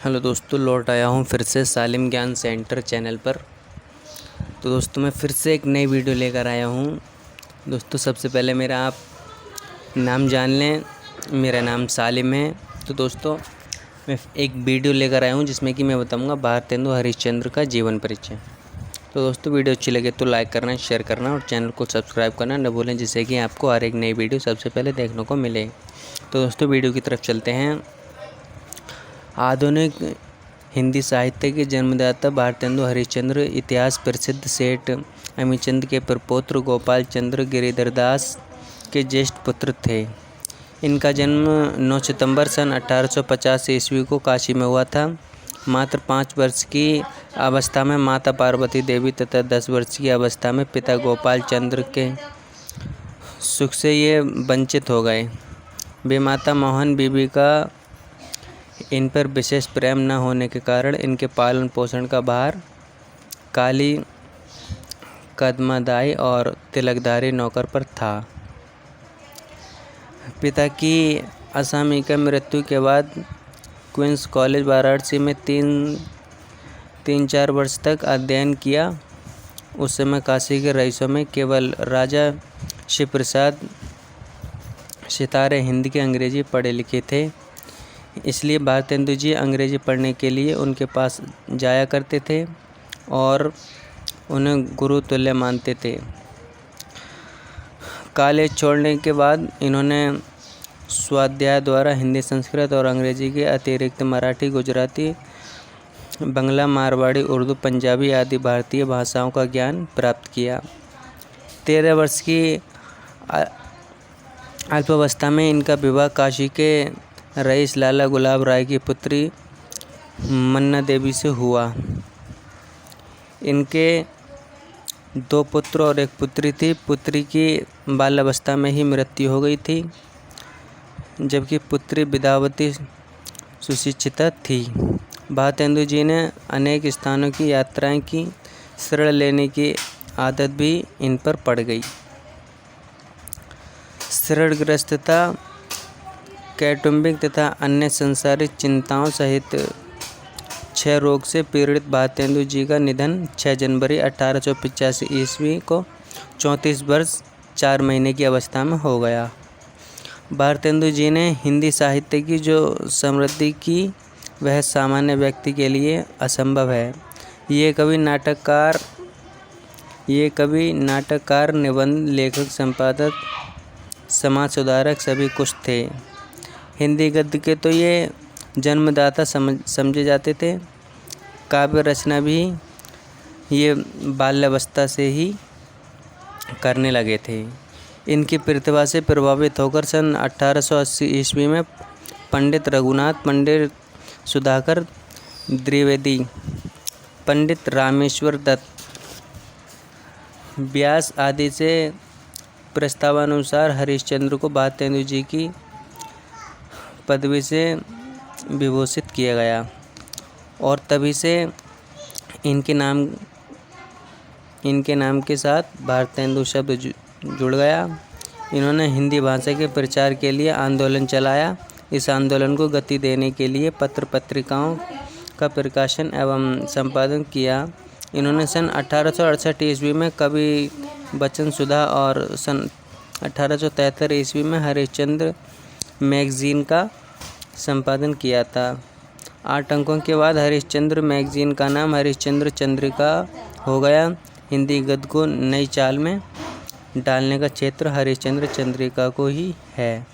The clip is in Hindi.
हेलो दोस्तों, लौट आया हूँ फिर से सालिम ज्ञान सेंटर चैनल पर। तो दोस्तों मैं फिर से एक नई वीडियो लेकर आया हूँ। दोस्तों सबसे पहले मेरा आप नाम जान लें, मेरा नाम सालिम है। तो दोस्तों मैं एक वीडियो लेकर आया हूँ जिसमें कि मैं बताऊँगा भारतेंदु हरिश्चंद्र का जीवन परिचय। तो दोस्तों वीडियो अच्छी लगे तो लाइक करना, शेयर करना और चैनल को सब्सक्राइब करना न भूलें, जिससे कि आपको हर एक नई वीडियो सबसे पहले देखने को मिले। तो दोस्तों वीडियो की तरफ चलते हैं। आधुनिक हिंदी साहित्य के जन्मदाता भारतेंदु हरिश्चंद्र इतिहास प्रसिद्ध सेठ अमीचंद के प्रपौत्र गोपाल चंद्र गिरिधरदास के ज्येष्ठ पुत्र थे। इनका जन्म 9 सितंबर सन 1850 ईस्वी को काशी में हुआ था। मात्र 5 वर्ष की अवस्था में माता पार्वती देवी तथा 10 वर्ष की अवस्था में पिता गोपाल चंद्र के सुख से ये वंचित हो गए। वे माता मोहन बीबी का इन पर विशेष प्रेम न होने के कारण इनके पालन पोषण का भार काली कदमादाई और तिलकधारी नौकर पर था। पिता की असामयिक मृत्यु के बाद क्वींस कॉलेज वाराणसी में 3-4 वर्ष तक अध्ययन किया। उस समय काशी के रईसों में केवल राजा शिव प्रसाद सितारे हिंदी के अंग्रेजी पढ़े लिखे थे, इसलिए भारतेंदु जी अंग्रेजी पढ़ने के लिए उनके पास जाया करते थे और उन्हें गुरु तुल्य मानते थे। कॉलेज छोड़ने के बाद इन्होंने स्वाध्याय द्वारा हिंदी, संस्कृत और अंग्रेजी के अतिरिक्त मराठी, गुजराती, बंगला, मारवाड़ी, उर्दू, पंजाबी आदि भारतीय भाषाओं का ज्ञान प्राप्त किया। 13 वर्ष की अल्पावस्था में इनका विवाह काशी के रईस लाला गुलाब राय की पुत्री मन्ना देवी से हुआ। इनके 2 पुत्र और 1 पुत्री थी। पुत्री की बाल्यावस्था में ही मृत्यु हो गई थी, जबकि पुत्री विद्यावती सुशिक्षिता थी। भारतेंदु जी ने अनेक स्थानों की यात्राएं की। शरण लेने की आदत भी इन पर पड़ गई। शरणग्रस्तता, कौटुंबिक तथा अन्य सांसारिक चिंताओं सहित 6 रोग से पीड़ित भारतेंदु जी का निधन 6 जनवरी 1885 ईस्वी को 34 वर्ष 4 महीने की अवस्था में हो गया। भारतेंदु जी ने हिंदी साहित्य की जो समृद्धि की वह सामान्य व्यक्ति के लिए असंभव है। ये कवि, नाटककार, निबंध लेखक, संपादक, समाज सुधारक सभी कुछ थे। हिंदी गद्य के तो ये जन्मदाता समझे जाते थे। काव्य रचना भी ये बाल्यावस्था से ही करने लगे थे। इनकी प्रतिभा से प्रभावित होकर सन 1880 ईस्वी में पंडित रघुनाथ, पंडित सुधाकर द्विवेदी, पंडित रामेश्वर दत्त, व्यास आदि से प्रस्तावानुसार हरिश्चंद्र को भारतेंदु जी की पदवी से विभूषित किया गया और तभी से इनके नाम के साथ भारतेंदु शब्द जुड़ गया। इन्होंने हिंदी भाषा के प्रचार के लिए आंदोलन चलाया। इस आंदोलन को गति देने के लिए पत्र पत्रिकाओं का प्रकाशन एवं संपादन किया। इन्होंने सन 1868 ईस्वी में कवि बचन सुधा और सन 1873 ईस्वी में हरिश्चंद्र मैगजीन का संपादन किया था। 8 अंकों के बाद हरिश्चंद्र मैगजीन का नाम हरिश्चंद्र चंद्रिका हो गया। हिंदी गद्य को नई चाल में डालने का क्षेत्र हरिश्चंद्र चंद्रिका को ही है।